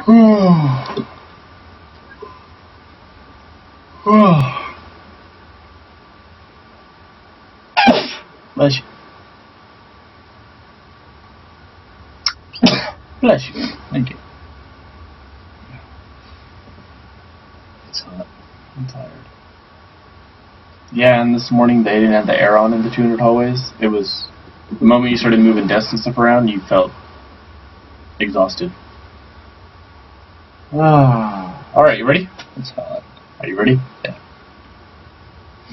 Bless you. Bless you. Thank you. It's hot. I'm tired. Yeah, and this morning they didn't have the air on in the 200 hallways. It was the moment you started moving desks and stuff around, you felt exhausted. Alright, you ready? It's hot. Are you ready? Yeah.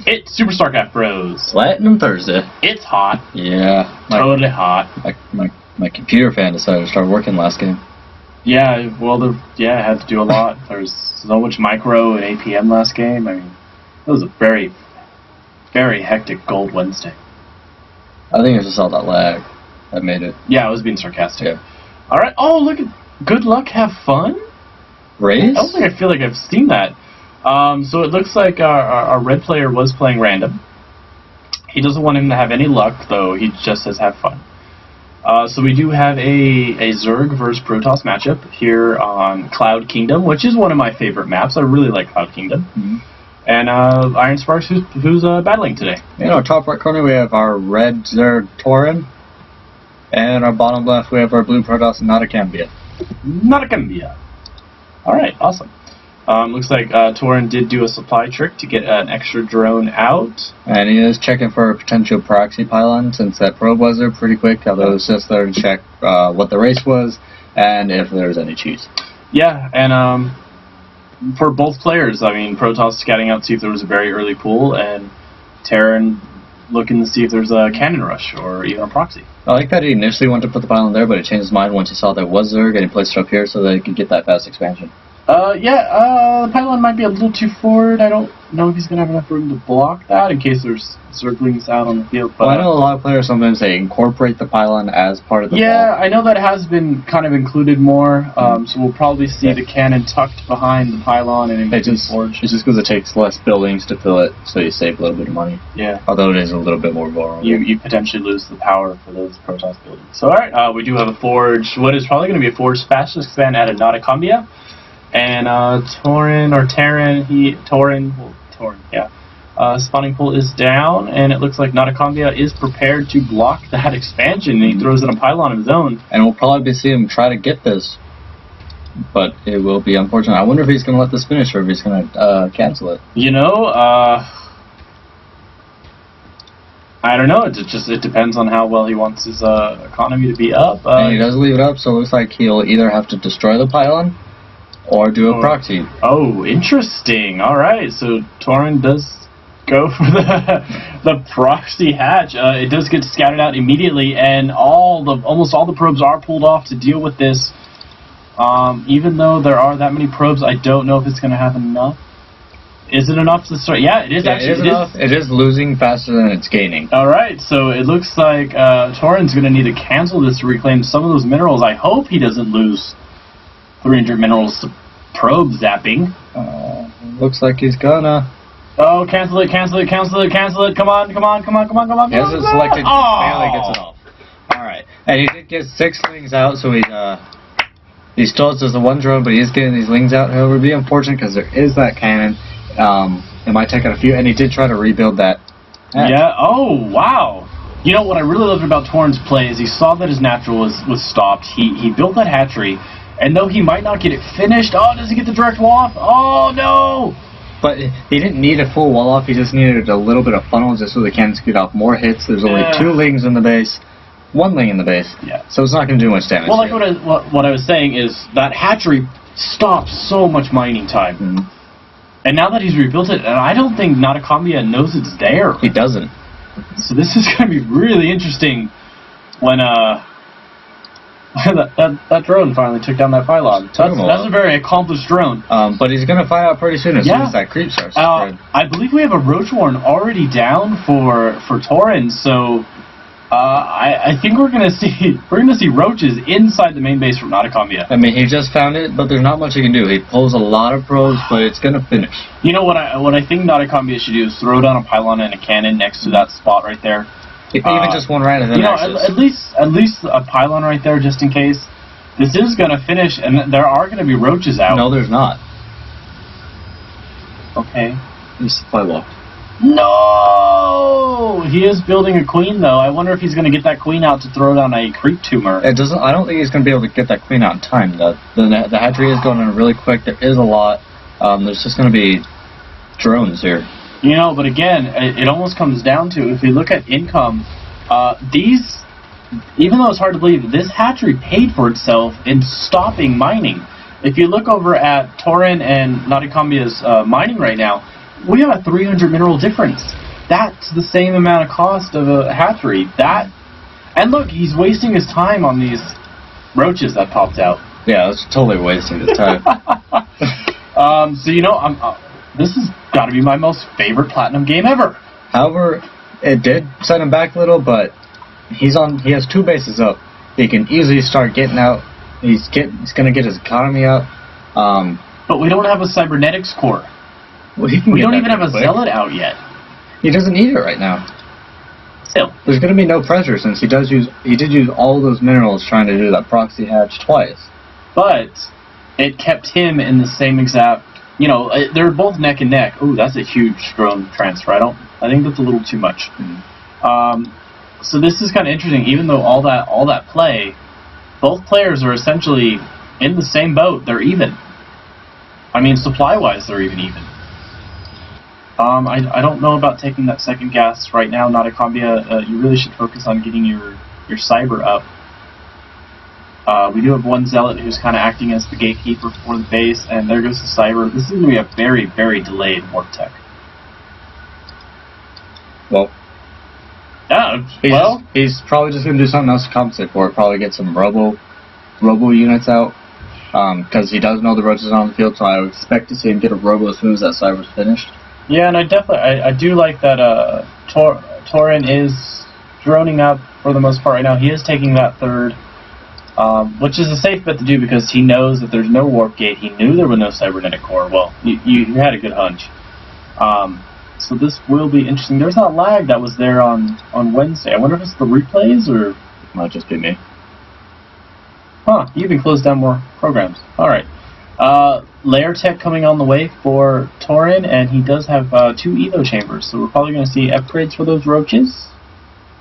It's SuperStarcraftBros. Platinum Thursday. It's hot. Yeah. Totally hot. My computer fan decided to start working last game. Yeah, well, I had to do a lot. There was so much micro and APM last game. I mean, it was a very, very hectic Gold Wednesday. I think it's just all that lag that made it. Yeah, I was being sarcastic. Yeah. Alright, oh, look at good luck, have fun? Raise? I don't think I feel like I've seen that. So it looks like our red player was playing random. He doesn't want him to have any luck, though. He just says have fun. So we do have a Zerg versus Protoss matchup here on Cloud Kingdom, which is one of my favorite maps. I really like Cloud Kingdom. Mm-hmm. And Iron Sparks, who's battling today. In our top right corner, we have our red Zerg TAUREN. And our bottom left, we have our blue Protoss Nadacambia. Nadacambia. Alright, awesome. Looks like TAUREN did do a supply trick to get an extra drone out. And he is checking for a potential proxy pylon, since that probe was there pretty quick, although it was just there to check what the race was and if there's any cheese. Yeah, and for both players, I mean, Protoss scouting out to see if there was a very early pool, and TAUREN looking to see if there's a cannon rush or even a proxy. I like that he initially wanted to put the pylon there, but he changed his mind once he saw there was Zerg, and he placed it up here so that he could get that fast expansion. The pylon might be a little too forward. I don't know if he's going to have enough room to block that in case there's Zerglings out on the field. But well, I know a lot of players sometimes they incorporate the pylon as part of the wall. I know that has been kind of included more, so we'll probably see the cannon tucked behind the pylon and in the forge. It's just because it takes less buildings to fill it, so you save a little bit of money. Yeah. Although it is a little bit more vulnerable. You potentially lose the power for those Protoss buildings. So, alright, we do have a forge. What is probably going to be a forge fastest expand at a Nadacambia. And TAUREN, spawning pool is down, and it looks like Nadacambia is prepared to block that expansion, and he throws in a pylon of his own. And we'll probably see him try to get this, but it will be unfortunate. I wonder if he's going to let this finish, or if he's going to cancel it. You know, I don't know. It depends on how well he wants his economy to be up. And he does leave it up, so it looks like he'll either have to destroy the pylon or do a proxy. Oh, interesting. Alright, so TAUREN does go for the proxy hatch. It does get scouted out immediately, and almost all the probes are pulled off to deal with this. Even though there are that many probes, I don't know if it's going to have enough. Is it enough to start? Yeah, it is actually. It is enough. It is losing faster than it's gaining. Alright, so it looks like TAUREN's going to need to cancel this to reclaim some of those minerals. I hope he doesn't lose 300 minerals to probe zapping. Looks like he's gonna. Oh, cancel it. Come on. He hasn't selected, barely gets it off. Alright. And he did get 6 lings out, so he still has the one drone, but he is getting these lings out. However, it'll be unfortunate because there is that cannon. It might take out a few, and he did try to rebuild that hatch. Yeah, oh, wow. You know, what I really loved about TAUREN's play is he saw that his natural was stopped. He built that hatchery. And though he might not get it finished, does he get the direct wall off? Oh, no! But he didn't need a full wall off, he just needed a little bit of funnel just so the cannons could get off more hits. There's only 2 lings in the base, 1 ling in the base, so it's not going to do much damage. Well, like what I was saying is that hatchery stops so much mining time. Mm-hmm. And now that he's rebuilt it, and I don't think Nadacambia knows it's there. He doesn't. So this is going to be really interesting when that drone finally took down that pylon. That's a very accomplished drone. But he's going to find out pretty soon as soon as that creep starts to spread. I believe we have a Roach Warren already down for TAUREN, so I think we're going to see roaches inside the main base from Nadacambia. I mean, he just found it, but there's not much he can do. He pulls a lot of probes, but it's going to finish. You know what I think Nadacambia should do is throw down a pylon and a cannon next to that spot right there. Even just one right, and then at least a pylon right there just in case. This is going to finish, and there are going to be roaches out. No, there's not. Okay. There's supply wall. No! He is building a queen, though. I wonder if he's going to get that queen out to throw down a creep tumor. It doesn't. I don't think he's going to be able to get that queen out in time. The hatchery is going in really quick. There is a lot. There's just going to be drones here. You know, but again, it almost comes down to, if you look at income, these, even though it's hard to believe, this hatchery paid for itself in stopping mining. If you look over at Tauren and Nadacambia's mining right now, we have a 300 mineral difference. That's the same amount of cost of a hatchery. And look, he's wasting his time on these roaches that popped out. Yeah, that's totally wasting his time. So you know, this has got to be my most favorite platinum game ever. However, it did set him back a little, but he has 2 bases up. He can easily start getting out. He's going to get his economy out. But we don't have a cybernetics core. Well, we don't even have a zealot out yet. He doesn't need it right now. Still, there's going to be no pressure since he did use all those minerals trying to do that proxy hatch twice. But it kept him in the same exact. You know, they're both neck and neck. Ooh, that's a huge drone transfer. I think that's a little too much. Mm-hmm. So this is kind of interesting. Even though all that play, both players are essentially in the same boat. They're even. I mean, supply-wise, they're even. I don't know about taking that second gas right now, Nadacambia. You really should focus on getting your cyber up. We do have one zealot who's kind of acting as the gatekeeper for the base, and there goes the cyber. This is going to be a very, very delayed warp tech. Well, yeah. He's probably just going to do something else to compensate for it. Probably get some robo units out, because he does know the roaches are on the field. So I would expect to see him get a robo as soon as that cyber's finished. Yeah, and I do like that Tauren is droning up for the most part right now. He is taking that third, which is a safe bet to do because he knows that there's no warp gate. He knew there was no cybernetic core. Well, you had a good hunch. So this will be interesting. There's that lag that was there on Wednesday. I wonder if it's the replays or it might just be me. Huh, you even closed down more programs. Alright. Layer tech coming on the way for Tauren, and he does have 2 Evo chambers, so we're probably going to see upgrades for those roaches.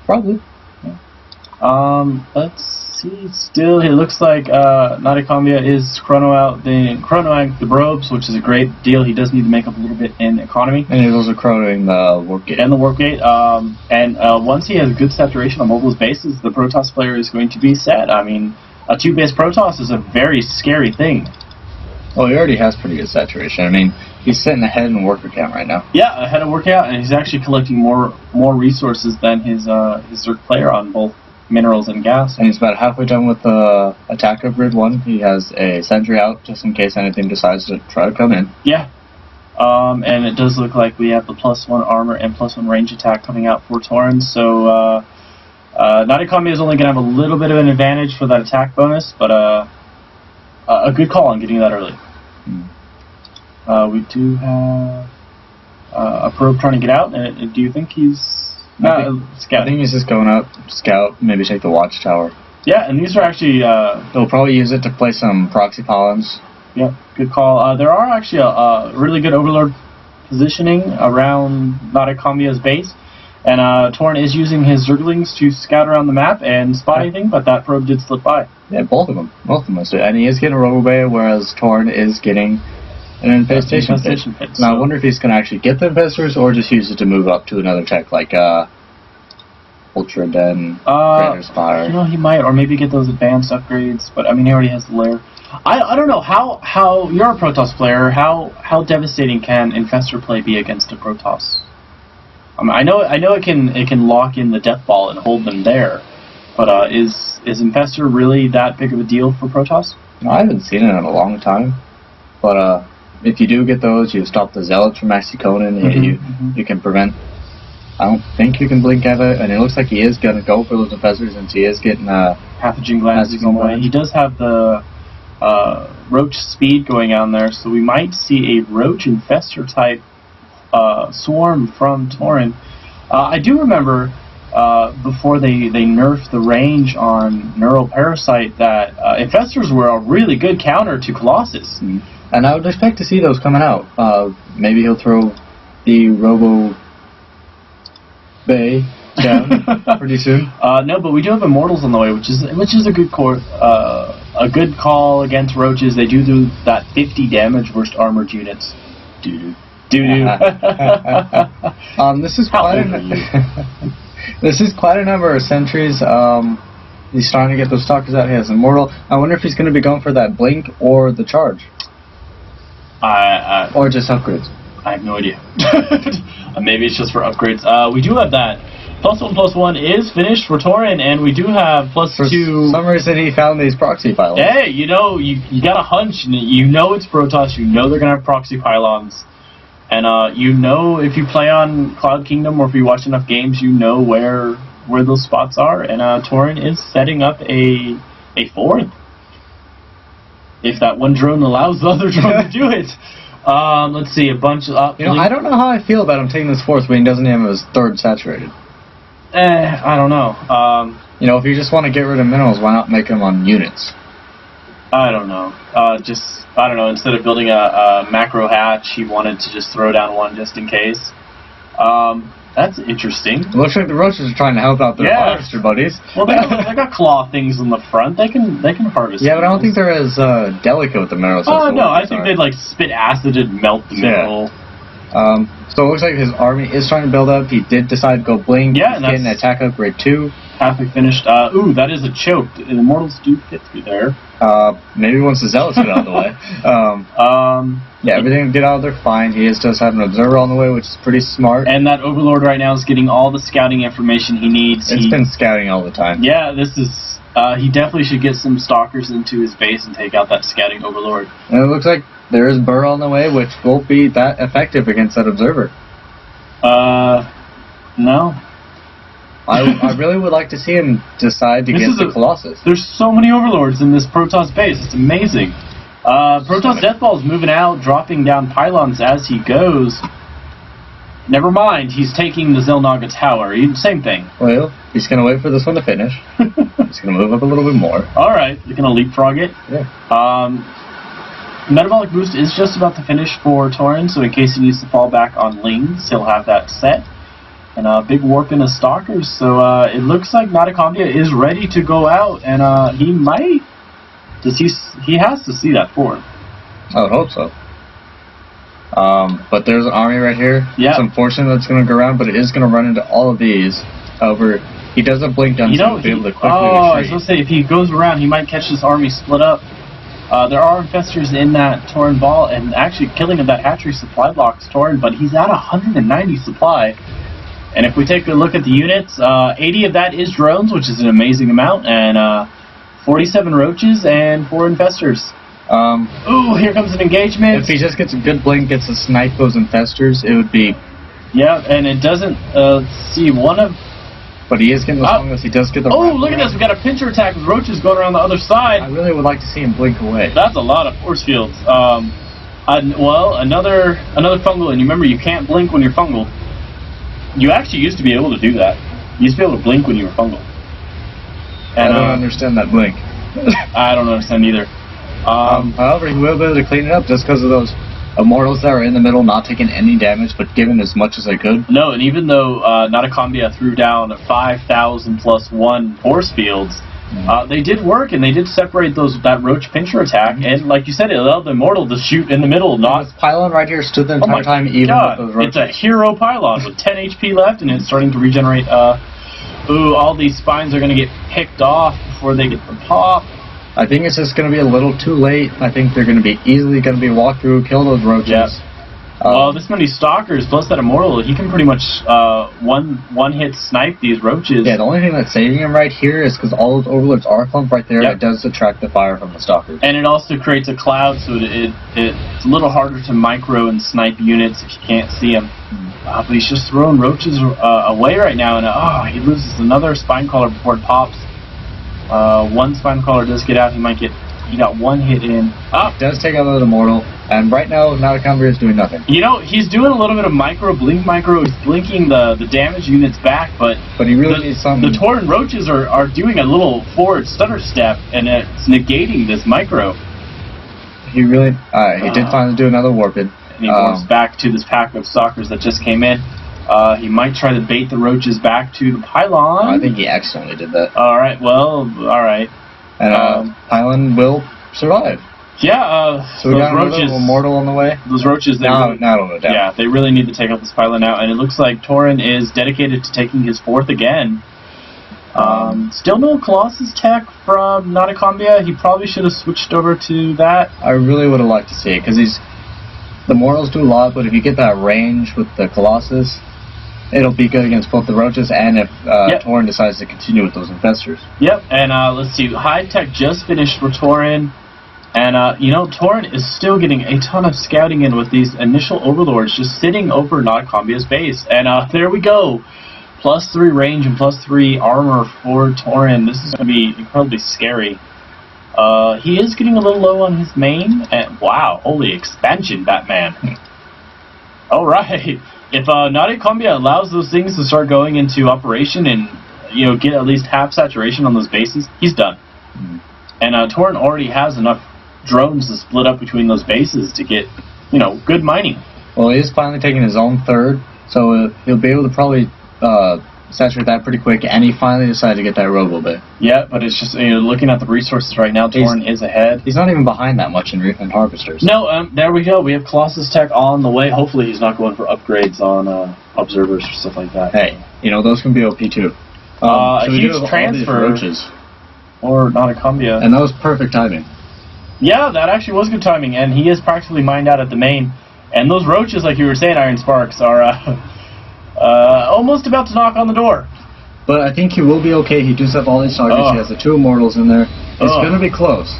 Probably. Yeah. Let's see. Still, it looks like Nadacambia is chronoing the Brobes, which is a great deal. He does need to make up a little bit in economy. And he's also chronoing the warp gate. And the warp gate. And once he has good saturation on Mobile's bases, the Protoss player is going to be set. I mean, a 2-base Protoss is a very scary thing. Well, he already has pretty good saturation. I mean, he's sitting ahead in worker count right now. Yeah, ahead of worker count, and he's actually collecting more resources than his Zerg player on both minerals and gas. And he's about halfway done with the attack of Grid 1. He has a sentry out just in case anything decides to try to come in. Yeah. And it does look like we have the +1 armor and +1 range attack coming out for Tauren. So Nadacambia is only going to have a little bit of an advantage for that attack bonus, but a good call on getting that early. We do have a probe trying to get out. Do you think he's scouting? I think he's just going up, scout, maybe take the watchtower. Yeah, and these are actually... They'll probably use it to play some proxy pollens. Yep, good call. There are actually a really good overlord positioning around Nadacambia's base. And Tauren is using his Zerglings to scout around the map and spot anything, but that probe did slip by. Yeah, both of them. And he is getting a Robo-Bay, whereas Tauren is getting an infestation pit. Now, I wonder if he's going to actually get the infestors or just use it to move up to another tech like Ultra Den, Greater Spire. You know, he might, or maybe get those advanced upgrades, but I mean, he already has the lair. I don't know, how you're a Protoss player, how devastating can Infestor play be against a Protoss? I know it can lock in the Death Ball and hold them there, but is Infestor really that big of a deal for Protoss? No, I haven't seen it in a long time, but if you do get those, you stop the Zealots from actually Conan, you can prevent. I don't think you can blink at it, and it looks like he is going to go for those Infestors since he is getting Pathogen Glands on the way. He does have the Roach speed going on there, so we might see a Roach Infestor type swarm from Tauren. I do remember before they nerfed the range on Neural Parasite, that Infestors were a really good counter to Colossus. And I would expect to see those coming out. Maybe he'll throw the Robo Bay down pretty soon. No, but we do have Immortals on the way, which is a good a good call against roaches. They do that 50 damage versus armored units. Doo-doo. This is quite a number of sentries. He's starting to get those stalkers out. He has Immortal. I wonder if he's going to be going for that blink or the charge. Or just upgrades. I have no idea. Maybe it's just for upgrades. We do have that. +1/+1 is finished for Tauren, and we do have +2. For some reason he found these proxy pylons. Hey, you got a hunch. You know it's Protoss. You know they're going to have proxy pylons. And you know if you play on Cloud Kingdom or if you watch enough games, you know where those spots are. And Tauren is setting up a fourth. If that one drone allows the other drone to do it. Let's see, a bunch of... I don't know how I feel about him taking this fourth when he doesn't have his third saturated. I don't know. If you just want to get rid of minerals, why not make them on units? I don't know. I don't know. Instead of building a macro hatch, he wanted to just throw down one just in case. That's interesting. It looks like the roaches are trying to help out their harvester buddies. Well, they got claw things on the front. They can harvest. Yeah, but I don't think they're as delicate with the minerals. Oh no, I think they'd spit acid and melt the mineral. So it looks like his army is trying to build up. He did decide to go blink. Yeah, he's getting attack upgrade 2. Halfway finished. Ooh, that is a choke. The Immortals do fit through there. Maybe once the Zealots get out of the way. Yeah, everything will get out of there fine. He does have an Observer on the way, which is pretty smart. And that Overlord right now is getting all the scouting information he needs. It's been scouting all the time. Yeah, this is... he definitely should get some Stalkers into his base and take out that scouting Overlord. And it looks like there is Burr on the way, which won't be that effective against that Observer. No. I really would like to see him decide to get the Colossus. There's so many Overlords in this Protoss base. It's amazing. Protoss Deathball is moving out, dropping down pylons as he goes. Never mind, he's taking the Zelnaga Tower. Same thing. Well, he's going to wait for this one to finish. He's going to move up a little bit more. Alright, you're going to leapfrog it. Yeah. Metabolic Boost is just about to finish for Tauren, so in case he needs to fall back on Lings, he'll have that set. And a big warp in his Stalkers, so it looks like Nadacambia is ready to go out, and he might... He has to see that forward. I would hope so. But there's an army right here. Yeah. It's unfortunate that it's going to go around, but it is going to run into all of these. However, he doesn't blink down, so he'll be able to quickly retreat. I was going to say, if he goes around, he might catch this army split up. There are Infestors in that Tauren ball, and actually killing of that hatchery supply blocks Tauren, but he's at 190 supply. And if we take a look at the units, 80 of that is drones, which is an amazing amount, and 47 roaches and 4 Infestors. Ooh, here comes an engagement. If he just gets a good blink, gets to snipe those Infestors, it would be... Yeah, and it doesn't see one of... But he is getting those fungus. He does get the... Oh, look at this. We got a pincher attack with roaches going around the other side. I really would like to see him blink away. That's a lot of force fields. Well, another fungal, and you remember you can't blink when you're fungal. You actually used to be able to do that. You used to be able to blink when you were fungal. And I don't understand that blink. I don't understand either. However, he will be able to clean it up just because of those Immortals that are in the middle, not taking any damage, but giving as much as they could. No, and even though Nadacambia threw down 5,000 plus 1 force fields, they did work, and they did separate that roach pincher attack, and like you said, it allowed the Immortal to shoot in the middle, not... This pylon right here stood the entire time, even with those roaches. It's a hero pylon with 10 HP left, and it's starting to regenerate. Ooh, all these spines are going to get picked off before they get the pop. I think it's just going to be a little too late. I think they're going to be easily going to be walked through, kill those roaches. Yep. This many Stalkers plus that Immortal, he can pretty much one-hit snipe these roaches. Yeah, the only thing that's saving him right here is because all those Overlords are clumped right there. Yep. It does attract the fire from the Stalkers. And it also creates a cloud, so it's a little harder to micro and snipe units if you can't see them. But he's just throwing roaches away right now, and he loses another Spine Caller before it pops. One Spine Caller does get out. He got one hit in. He does take out the Immortal. And right now, Nadacambia is doing nothing. You know, he's doing a little bit of blink micro. He's blinking the damage units back, but he really needs something. The Tauren roaches are doing a little forward stutter step, and it's negating this micro. He really, he did finally do another warped. And he warps back to this pack of stalkers that just came in. He might try to bait the roaches back to the pylon. I think he accidentally did that. Alright, well, alright. And pylon will survive. Yeah, so we got roaches, a mortal on the way. Those roaches, no doubt. Yeah, they really need to take out this pylon now, and it looks like Tauren is dedicated to taking his 4th again. Still no Colossus tech from Nadacambia. He probably should have switched over to that. I really would have liked to see it, because the mortals do a lot, but if you get that range with the Colossus, it'll be good against both the roaches and if Tauren decides to continue with those infestors. Yep, and let's see, high tech just finished for Tauren. And, Tauren is still getting a ton of scouting in with these initial overlords just sitting over Nadacambia's base. And there we go. +3 range and +3 armor for Tauren. This is going to be incredibly scary. He is getting a little low on his main. And, wow, holy expansion, Batman. Alright. If Nadacambia allows those things to start going into operation and, get at least half saturation on those bases, he's done. And Tauren already has enough drones to split up between those bases to get, good mining. Well, he is finally taking his own 3rd, so he'll be able to probably saturate that pretty quick, and he finally decided to get that robo bit. Yeah, but it's just, looking at the resources right now, Tauren is ahead. He's not even behind that much in harvesters. No, there we go. We have Colossus tech on the way. Hopefully he's not going for upgrades on observers or stuff like that. Hey, those can be OP too. A huge transfer. Or Nadacambia. And that was perfect timing. Yeah, that actually was good timing, and he is practically mined out at the main. And those roaches, like you were saying, Iron Sparks, are almost about to knock on the door. But I think he will be okay. He does have all these targets. He has the 2 immortals in there. It's going to be close.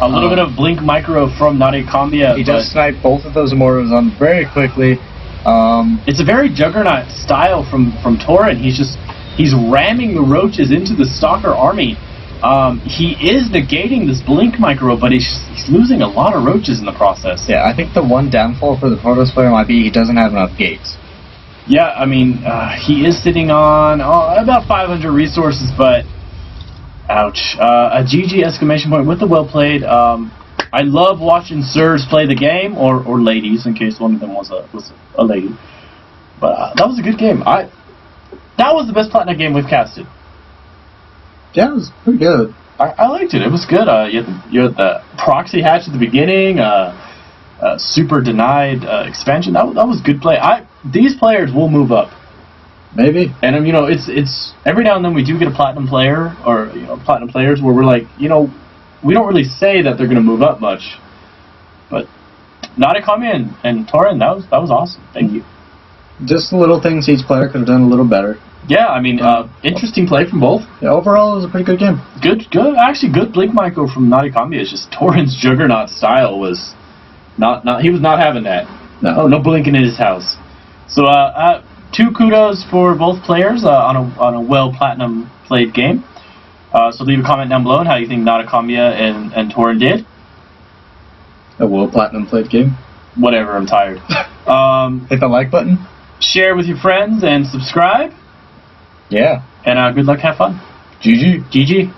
A little bit of blink micro from Nadacambia. He does snipe both of those immortals on very quickly. It's a very Juggernaut style from Tauren. He's ramming the roaches into the Stalker army. He is negating this blink micro, but he's losing a lot of roaches in the process. Yeah, I think the one downfall for the Protoss player might be he doesn't have enough gates. Yeah, I mean, he is sitting on about 500 resources, but ouch. A GG exclamation point with the well played. I love watching sirs play the game, or ladies, in case one of them was a lady. But that was a good game. That was the best Platinum game we've casted. Yeah, it was pretty good. I liked it. It was good. You had the proxy hatch at the beginning. Super denied expansion. That was good play. These players will move up. Maybe. And it's every now and then we do get a platinum player or platinum players where we're like, we don't really say that they're going to move up much. But Nadacambia and Tauren, that was awesome. Thank you. Just the little things each player could have done a little better. Yeah, I mean, interesting play from both. Yeah, overall, it was a pretty good game. Good. Actually, good blink micro from Nadacambia. It's just Tauren's Juggernaut style was not. He was not having that. No blinking in his house. So, 2 kudos for both players on a well platinum played game. So leave a comment down below on how you think Nadacambia and Tauren did. A well platinum played game. Whatever. I'm tired. Hit the like button. Share with your friends and subscribe. Yeah. And good luck, have fun. GG. GG.